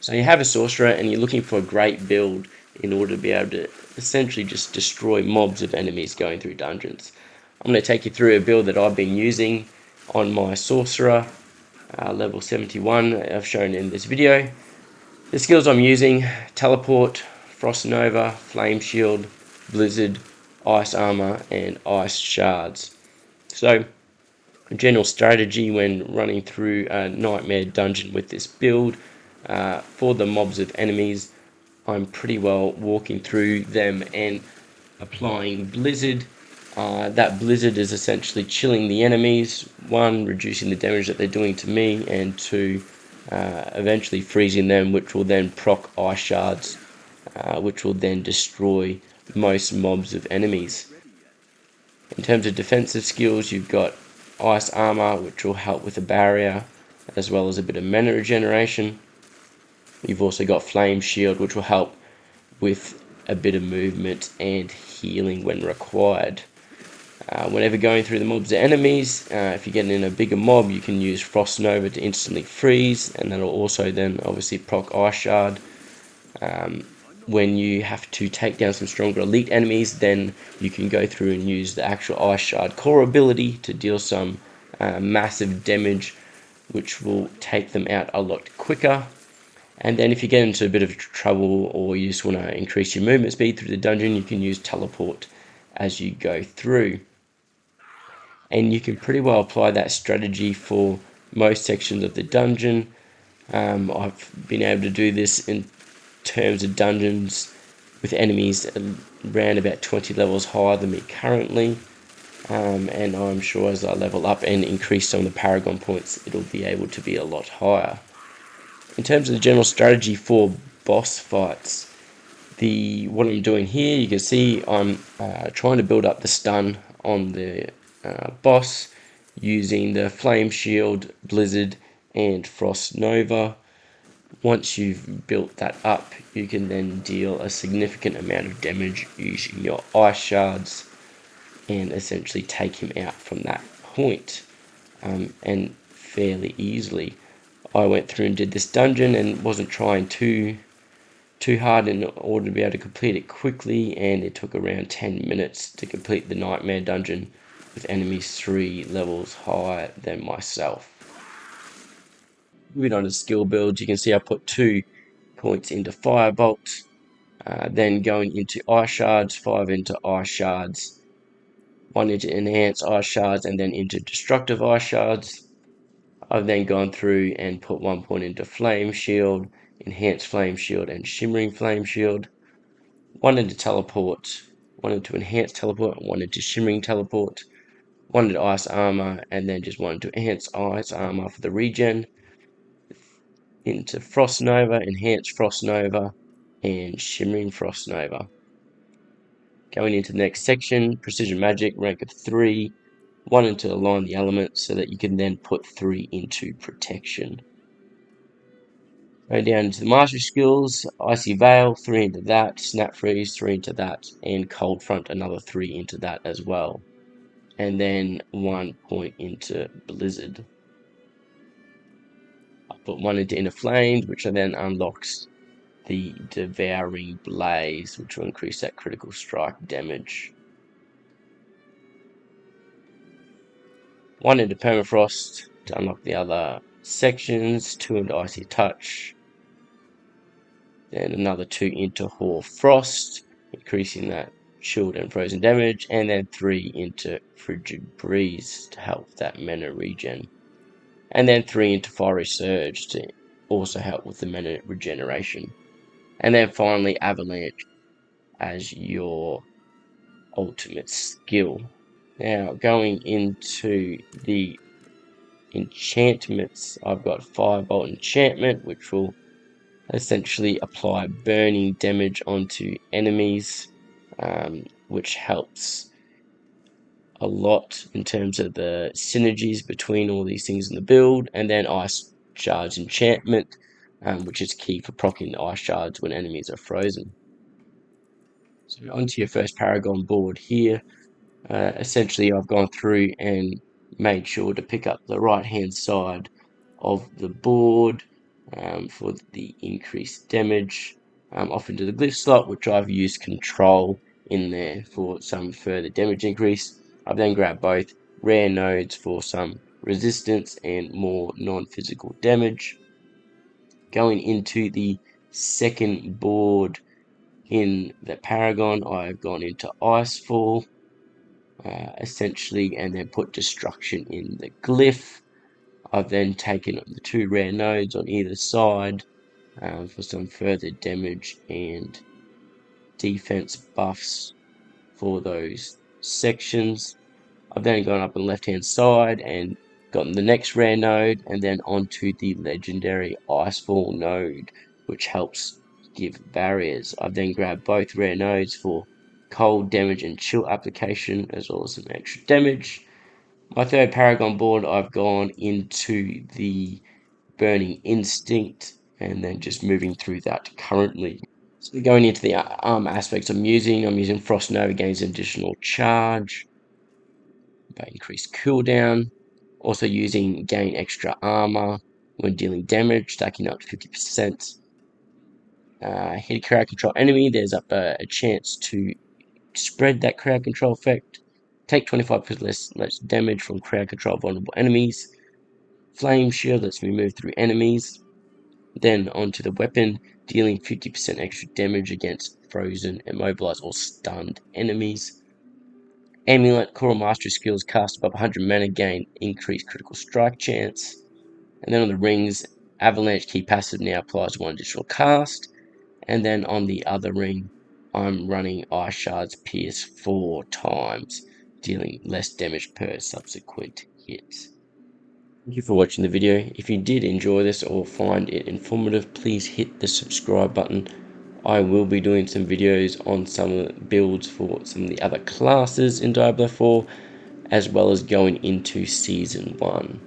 So you have a Sorcerer and you're looking for a great build in order to be able to essentially just destroy mobs of enemies going through dungeons. I'm going to take you through a build that I've been using on my Sorcerer, level 71, I've shown in this video. The skills I'm using: Teleport, Frost Nova, Flame Shield, Blizzard, Ice Armor, and Ice Shards. So, a general strategy when running through a nightmare dungeon with this build, for the mobs of enemies, I'm pretty well walking through them and applying Blizzard. That Blizzard is essentially chilling the enemies, one, reducing the damage that they're doing to me, and two, eventually freezing them, which will then proc Ice Shards, which will then destroy most mobs of enemies. In terms of defensive skills, you've got Ice Armor, which will help with the barrier, as well as a bit of mana regeneration. You've also got Flame Shield, which will help with a bit of movement and healing when required. Whenever going through the mobs of enemies, if you're getting in a bigger mob, you can use Frost Nova to instantly freeze, and that'll also then obviously proc Ice Shard. When you have to take down some stronger elite enemies, then you can go through and use the actual Ice Shard core ability to deal some massive damage, which will take them out a lot quicker. And then if you get into a bit of trouble or you just want to increase your movement speed through the dungeon, you can use Teleport as you go through. And you can pretty well apply that strategy for most sections of the dungeon. I've been able to do this in terms of dungeons with enemies around about 20 levels higher than me currently, and I'm sure as I level up and increase some of the Paragon points, it'll be able to be a lot higher. In terms of the general strategy for boss fights, what I'm doing here, you can see I'm trying to build up the stun on the boss using the Flame Shield, Blizzard, and Frost Nova. Once you've built that up, you can then deal a significant amount of damage using your Ice Shards and essentially take him out from that point, and fairly easily. I went through and did this dungeon and wasn't trying too hard in order to be able to complete it quickly, and it took around 10 minutes to complete the Nightmare dungeon with enemies 3 levels higher than myself. Moving on to skill builds, you can see I put 2 points into Firebolt, then going into Ice Shards, 5 into Ice Shards, 1 into Enhanced Ice Shards, and then into Destructive Ice Shards. I've then gone through and put 1 point into Flame Shield, Enhanced Flame Shield, and Shimmering Flame Shield, 1 into Teleport, 1 into Enhanced Teleport, 1 into Shimmering Teleport, 1 into Ice Armor, and then just 1 into Enhanced Ice Armor for the regen, into Frost Nova, Enhanced Frost Nova, and Shimmering Frost Nova. Going into the next section, Precision Magic, rank of 3, 1 into Align the Elements so that you can then put 3 into Protection. Going down into the Mastery Skills, Icy Veil, 3 into that, Snap Freeze, 3 into that, and Cold Front, another 3 into that as well. And then 1 point into Blizzard. I put 1 into Inner Flames, which then unlocks the Devouring Blaze, which will increase that critical strike damage. 1 into Permafrost to unlock the other sections, 2 into Icy Touch, then another 2 into Hoar Frost, increasing that chilled and frozen damage, and then 3 into Frigid Breeze to help that mana regen, and then 3 into Fiery Surge to also help with the mana regeneration, and then finally Avalanche as your ultimate skill. Now going into the enchantments, I've got Firebolt enchantment, which will essentially apply burning damage onto enemies, which helps a lot in terms of the synergies between all these things in the build. And then Ice Shards enchantment, which is key for proccing the Ice Shards when enemies are frozen. So onto your first Paragon board here. Essentially I've gone through and made sure to pick up the right hand side of the board for the increased damage. Off into the glyph slot, which I've used control in there for some further damage increase. I've then grabbed both rare nodes for some resistance and more non-physical damage. Going into the second board in the Paragon, I've gone into Icefall, essentially, and then put Destruction in the glyph. I've then taken the 2 rare nodes on either side for some further damage and defense buffs for those sections. I've then gone up on the left hand side and gotten the next rare node, and then onto the legendary Icefall node, which helps give barriers. I've then grabbed both rare nodes for cold damage and chill application, as well as some extra damage. My third Paragon board, I've gone into the Burning Instinct, and then just moving through that currently. So going into the aspects I'm using Frost Nova, gains additional charge by increased cooldown. Also using gain extra armor when dealing damage, stacking up to 50%. Hit a crowd control enemy, there's up a chance to spread that crowd control effect. Take 25% less damage from crowd control vulnerable enemies. Flame shield lets me move through enemies. Then onto the weapon, dealing 50% extra damage against frozen, immobilized, or stunned enemies. Amulet, Coral Mastery skills cast above 100 mana, gain increased critical strike chance. And then on the rings, Avalanche key passive now applies 1 additional cast. And then on the other ring, I'm running Ice Shards Pierce 4 times, dealing less damage per subsequent hit. Thank you for watching the video. If you did enjoy this or find it informative, please hit the subscribe button. I will be doing some videos on some of the builds for some of the other classes in Diablo 4, as well as going into Season 1.